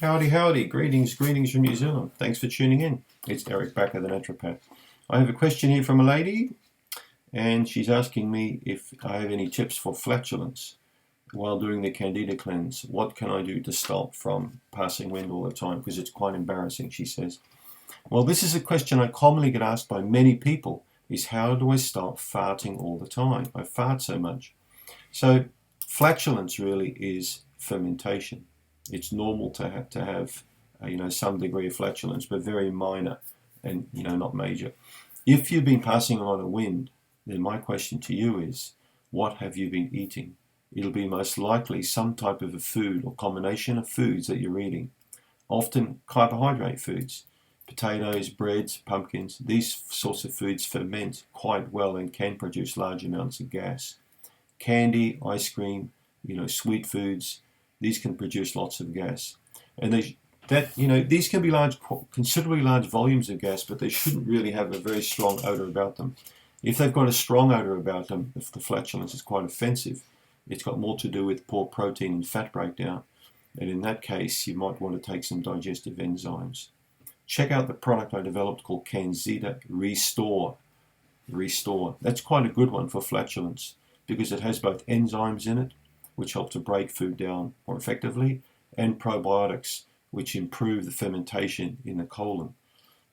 Howdy, howdy. Greetings from New Zealand. Thanks for tuning in. It's Eric Bakker, the naturopath. I have a question here from a lady, and she's asking me if I have any tips for flatulence while doing the candida cleanse. What can I do to stop from passing wind all the time? Because it's quite embarrassing, she says. Well, this is a question I commonly get asked by many people, is how do I stop farting all the time? I fart so much. So flatulence really is fermentation. It's normal to have some degree of flatulence, but very minor and not major. If you've been passing a lot of wind, then my question to you is, what have you been eating? It'll be most likely some type of a food or combination of foods that you're eating. Often carbohydrate foods, potatoes, breads, pumpkins. These sorts of foods ferment quite well and can produce large amounts of gas. Candy, ice cream, sweet foods. These can produce lots of gas, and these can be considerably large volumes of gas, but they shouldn't really have a very strong odor about them. If they've got a strong odor about them, if the flatulence is quite offensive, it's got more to do with poor protein and fat breakdown, and in that case, you might want to take some digestive enzymes. Check out the product I developed called Candida Restore. That's quite a good one for flatulence because it has both enzymes in it, which help to break food down more effectively, and probiotics, which improve the fermentation in the colon.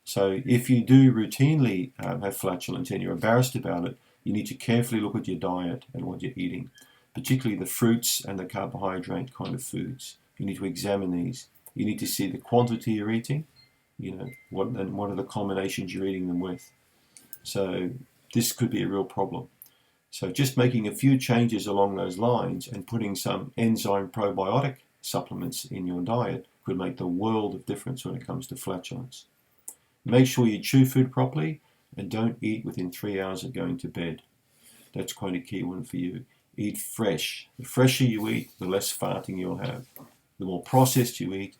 So if you do routinely have flatulence and you're embarrassed about it, you need to carefully look at your diet and what you're eating, particularly the fruits and the carbohydrate kind of foods. You need to examine these. You need to see the quantity you're eating, what are the combinations you're eating them with. So this could be a real problem. So just making a few changes along those lines and putting some enzyme probiotic supplements in your diet could make the world of difference when it comes to flatulence. Make sure you chew food properly and don't eat within 3 hours of going to bed. That's quite a key one for you. Eat fresh. The fresher you eat, the less farting you'll have. The more processed you eat,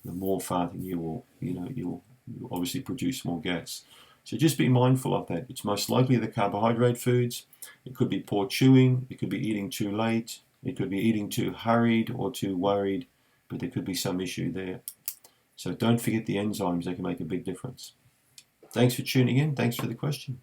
the more farting you will, you'll obviously produce more gas. So just be mindful of that. It's most likely the carbohydrate foods. It could be poor chewing. It could be eating too late. It could be eating too hurried or too worried, but there could be some issue there. So don't forget the enzymes. They can make a big difference. Thanks for tuning in. Thanks for the question.